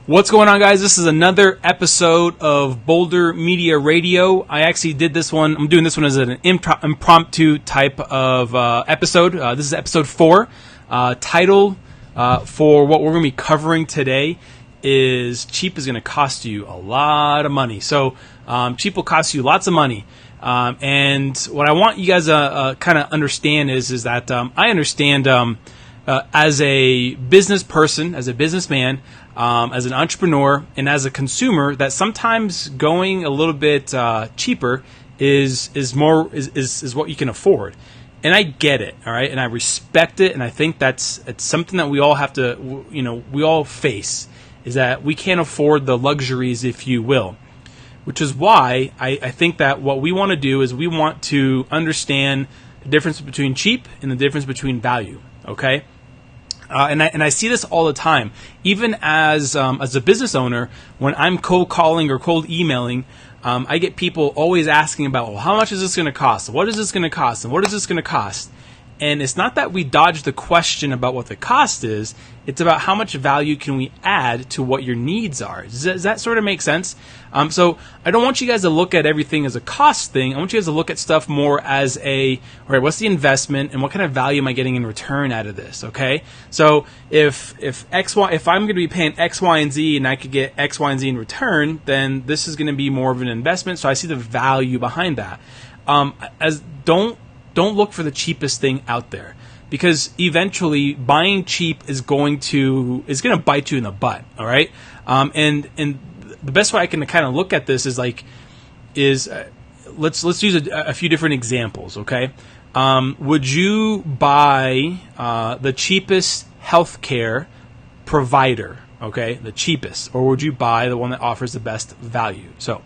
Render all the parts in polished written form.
What's going on, guys? This is another episode of Boulder Media Radio. I actually did this one. I'm doing this one as an impromptu type of episode. This is episode 4. Title for what we're going to be covering today is cheap is going to cost you a lot of money. So cheap will cost you lots of money. And what I want you guys to kind of understand is that I understand as a business person, as a businessman, as an entrepreneur, and as a consumer, that sometimes going a little bit cheaper is what you can afford. And I get it, all right, and I respect it, and I think it's something that we all have to, we all face, is that we can't afford the luxuries, if you will. Which is why I think that what we want to do is we want to understand the difference between cheap and the difference between value, okay? And I see this all the time. Even as a business owner, when I'm cold calling or cold emailing, I get people always asking about, well, how much is this going to cost? What is this going to cost? And what is this going to cost? And it's not that we dodge the question about what the cost is. It's about how much value can we add to what your needs are. Does that sort of make sense? So I don't want you guys to look at everything as a cost thing. I want you guys to look at stuff more as all right, what's the investment and what kind of value am I getting in return out of this? Okay. So if I'm going to be paying X, Y, and Z and I could get X, Y, and Z in return, then this is going to be more of an investment. So I see the value behind that. Don't look for the cheapest thing out there, because eventually buying cheap is going to bite you in the butt. All right, and the best way I can kind of look at this is let's use a few different examples. Okay, would you buy the cheapest healthcare provider? Okay, the cheapest, or would you buy the one that offers the best value? So,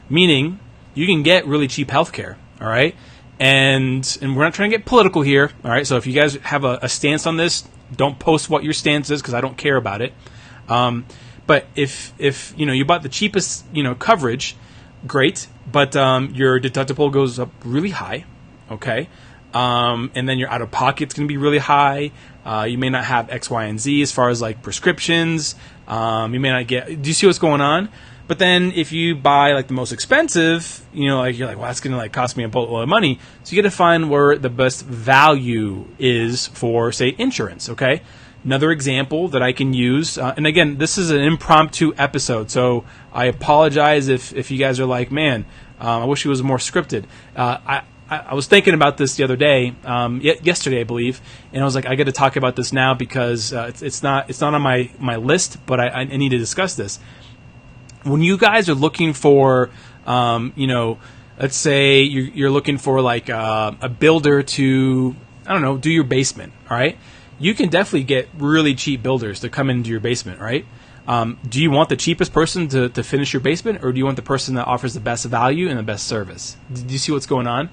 meaning you can get really cheap healthcare. All right. And we're not trying to get political here, all right? So if you guys have a stance on this, don't post what your stance is, because I don't care about it. But if you bought the cheapest coverage, great. But your deductible goes up really high, okay? And then your out of pocket's going to be really high. You may not have X, Y, and Z as far as like prescriptions. You may not get. Do you see what's going on? But then if you buy like the most expensive, you're like, well, that's going to cost me a boatload of money. So you got to find where the best value is for, say, insurance. Okay. Another example that I can use, and again, this is an impromptu episode, so I apologize if you guys are like, man, I wish it was more scripted. I was thinking about this the other day, yesterday, I believe, and I was like, I got to talk about this now because it's not on my list, but I need to discuss this. When you guys are looking for, let's say you're looking for like a builder to, I don't know, do your basement, all right? You can definitely get really cheap builders to come into your basement, right? Do you want the cheapest person to finish your basement, or do you want the person that offers the best value and the best service? Do you see what's going on?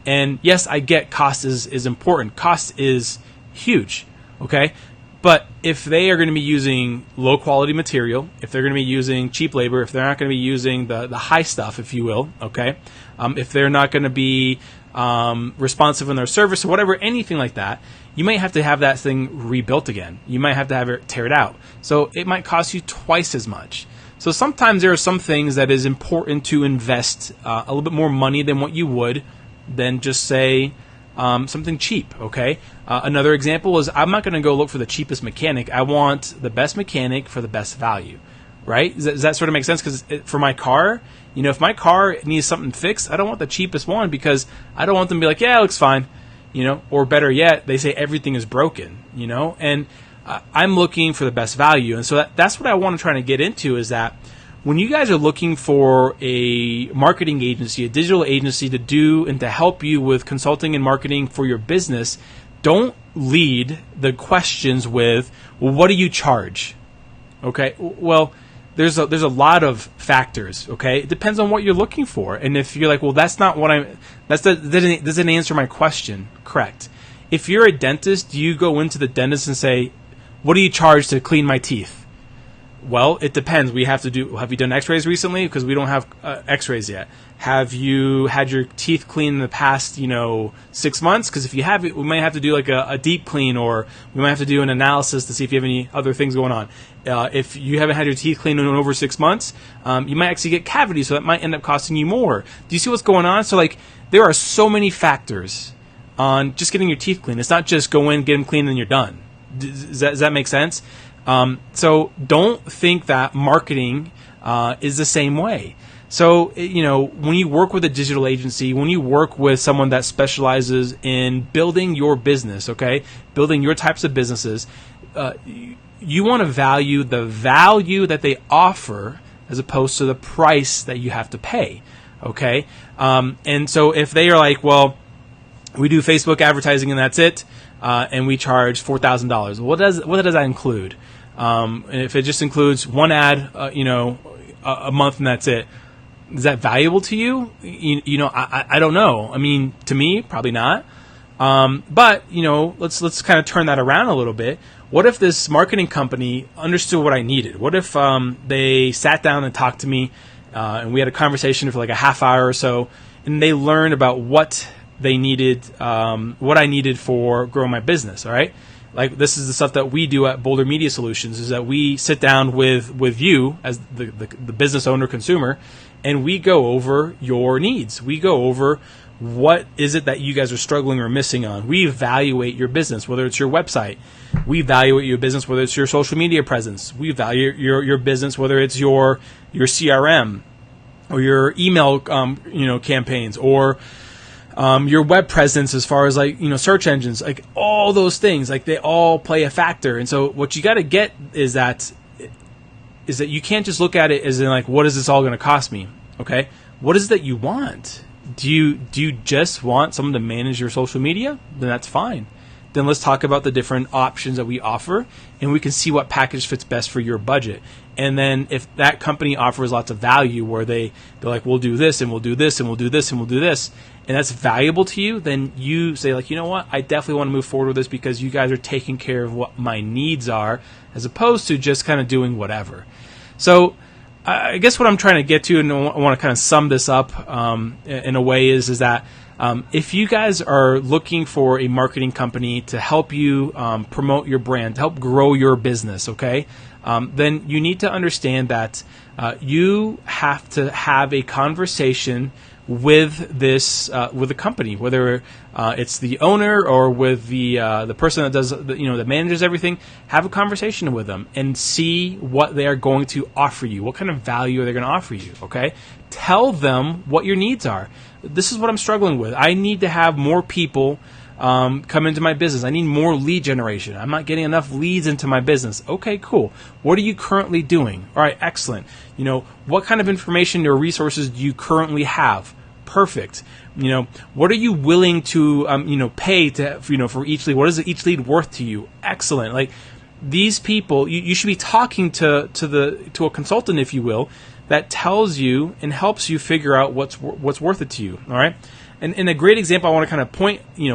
And yes, I get cost is important. Cost is huge, okay? But if they are going to be using low quality material, if they're going to be using cheap labor, if they're not going to be using the high stuff, if you will, okay, if they're not going to be responsive in their service or whatever, anything like that, you might have to have that thing rebuilt again. You might have to have it tear it out. So it might cost you twice as much. So sometimes there are some things that is important to invest a little bit more money than what you would than just say something cheap, okay? Another example is I'm not going to go look for the cheapest mechanic. I want the best mechanic for the best value, right? Does that sort of make sense? Because for my car, if my car needs something fixed, I don't want the cheapest one because I don't want them to be like, yeah, it looks fine, or better yet, they say everything is broken, and I'm looking for the best value. And so that's what I want to try to get into is that when you guys are looking for a marketing agency, a digital agency to do and to help you with consulting and marketing for your business, don't lead the questions with, well, what do you charge? Okay, well, there's a lot of factors, okay? It depends on what you're looking for. And if you're like, well, that's not what that doesn't answer my question, correct. If you're a dentist, do you go into the dentist and say, what do you charge to clean my teeth? Well, it depends. Have you done x-rays recently? Because we don't have x-rays yet. Have you had your teeth cleaned in the past, 6 months? Because if you have, we might have to do like a deep clean, or we might have to do an analysis to see if you have any other things going on. If you haven't had your teeth cleaned in over 6 months, you might actually get cavities, so that might end up costing you more. Do you see what's going on? So like, there are so many factors on just getting your teeth cleaned. It's not just go in, get them clean, and you're done. Does that make sense? So don't think that marketing is the same way. So, when you work with a digital agency, when you work with someone that specializes in building your business, okay, building your types of businesses, you want to value the value that they offer as opposed to the price that you have to pay, okay? And so if they are like, well, we do Facebook advertising and that's it, and we charge $4,000, what does that include? And if it just includes one ad, a month and that's it, is that valuable to you? I don't know. I mean, to me, probably not. But let's kind of turn that around a little bit. What if this marketing company understood what I needed? What if they sat down and talked to me, and we had a conversation for like a half hour or so, and they learned about what they needed, what I needed for growing my business. All right. Like, this is the stuff that we do at Boulder Media Solutions, is that we sit down with you as the business owner, consumer, and we go over your needs. We go over what is it that you guys are struggling or missing on. We evaluate your business, whether it's your website. We evaluate your business, whether it's your social media presence. We evaluate your business, whether it's your CRM or your email campaigns, or your web presence as far as search engines, like all those things, like they all play a factor. And so what you got to get is that you can't just look at it as in like, what is this all going to cost me? Okay. What is it that you want? Do you just want someone to manage your social media? Then that's fine. Then let's talk about the different options that we offer, and we can see what package fits best for your budget. And then if that company offers lots of value, where they're like, we'll do this and we'll do this and we'll do this and we'll do this, and that's valuable to you, then you say like, you know what, I definitely want to move forward with this because you guys are taking care of what my needs are, as opposed to just kind of doing whatever. So I guess what I'm trying to get to, and I want to kind of sum this up in a way, is that if you guys are looking for a marketing company to help you promote your brand, to help grow your business, okay, then you need to understand that you have to have a conversation with the company, whether it's the owner or with the person that does that manages everything. Have a conversation with them and see what they are going to offer you. What kind of value are they going to offer you? Okay, tell them what your needs are. This is what I'm struggling with. I need to have more people come into my business. I need more lead generation. I'm not getting enough leads into my business. Okay, cool. What are you currently doing? All right, excellent. What kind of information or resources do you currently have? Perfect. What are you willing to pay to for each lead? What is each lead worth to you? Excellent. Like, these people, you should be talking to a consultant, if you will, that tells you and helps you figure out what's worth it to you. All right. And a great example I want to kind of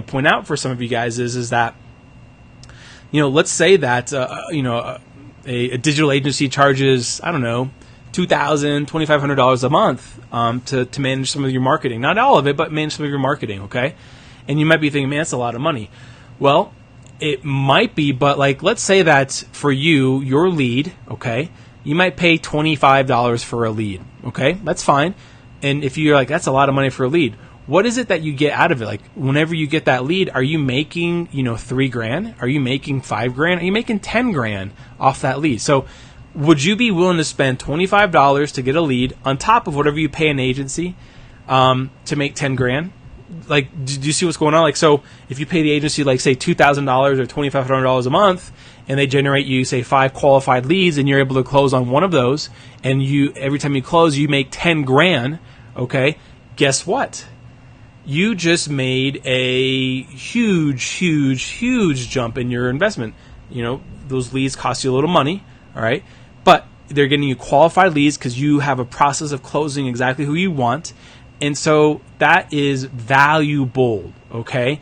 point out for some of you guys is that let's say that a digital agency charges, I don't know, $2,000, $2,500 a month to manage some of your marketing. Not all of it, but manage some of your marketing, okay? And you might be thinking, man, that's a lot of money. Well, it might be, but let's say that for you, your lead, okay, you might pay $25 for a lead, okay? That's fine. And if you're like, that's a lot of money for a lead, what is it that you get out of it? Like, whenever you get that lead, are you making, $3,000? Are you making $5,000? Are you making $10,000 off that lead? So would you be willing to spend $25 to get a lead on top of whatever you pay an agency to make $10,000? Like, do you see what's going on? Like, so if you pay the agency, like, say $2,000 or $2,500 a month, and they generate you, say, 5 qualified leads, and you're able to close on one of those, and every time you close, you make $10,000. Okay, guess what? You just made a huge jump in your investment. Those leads cost you a little money, all right? But they're getting you qualified leads because you have a process of closing exactly who you want. And so that is valuable, okay?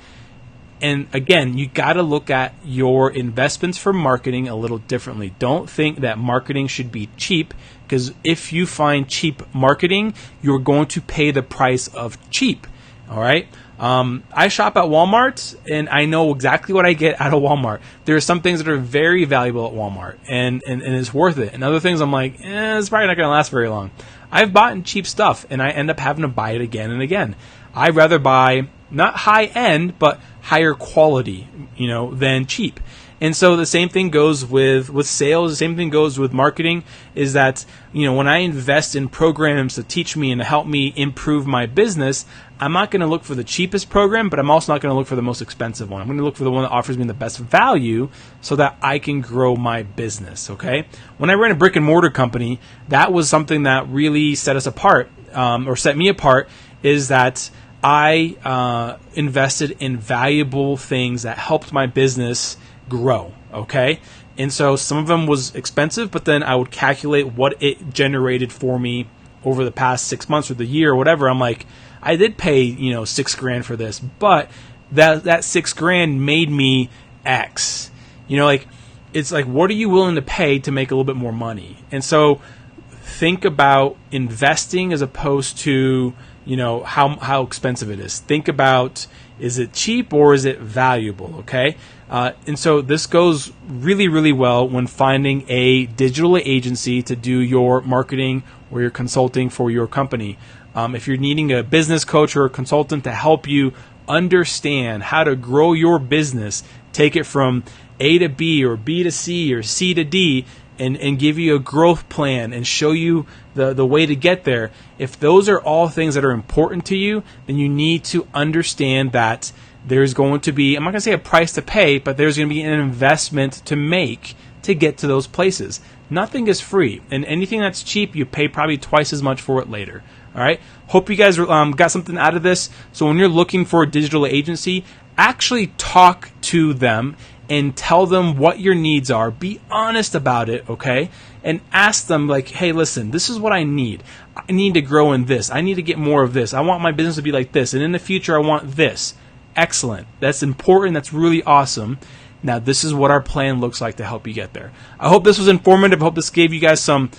And again, you got to look at your investments for marketing a little differently. Don't think that marketing should be cheap, because if you find cheap marketing, you're going to pay the price of cheap. All right. I shop at Walmart, and I know exactly what I get out of Walmart. There are some things that are very valuable at Walmart, and it's worth it. And other things I'm like, it's probably not going to last very long. I've bought cheap stuff, and I end up having to buy it again and again. I'd rather buy not high end, but higher quality, than cheap. And so the same thing goes with sales. The same thing goes with marketing, is that, when I invest in programs to teach me and to help me improve my business, I'm not going to look for the cheapest program, but I'm also not going to look for the most expensive one. I'm going to look for the one that offers me the best value so that I can grow my business, okay? When I ran a brick and mortar company, that was something that really set us apart, or set me apart, is that I invested in valuable things that helped my business grow, okay? And so some of them was expensive, but then I would calculate what it generated for me over the past 6 months or the year or whatever. I'm like, I did pay, $6,000 for this, but that $6,000 made me X. It's like, what are you willing to pay to make a little bit more money? And so think about investing as opposed to, how expensive it is. Think about, is it cheap or is it valuable? Okay. And so this goes really, really well when finding a digital agency to do your marketing or your consulting for your company. If you're needing a business coach or a consultant to help you understand how to grow your business, take it from A to B or B to C or C to D, and give you a growth plan and show you the way to get there. If those are all things that are important to you, then you need to understand that there's going to be, I'm not going to say a price to pay, but there's going to be an investment to make to get to those places. Nothing is free, and anything that's cheap, you pay probably twice as much for it later. All right. Hope you guys got something out of this. So when you're looking for a digital agency, actually talk to them and tell them what your needs are. Be honest about it, okay? And ask them like, hey, listen, this is what I need. I need to grow in this. I need to get more of this. I want my business to be like this. And in the future, I want this. Excellent. That's important. That's really awesome. Now, this is what our plan looks like to help you get there. I hope this was informative. I hope this gave you guys some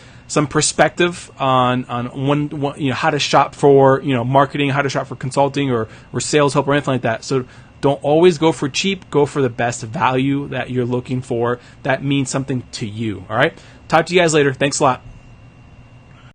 perspective on how to shop for marketing, how to shop for consulting or sales help or anything like that. So don't always go for cheap. Go for the best value that you're looking for. That means something to you. All right. Talk to you guys later. Thanks a lot.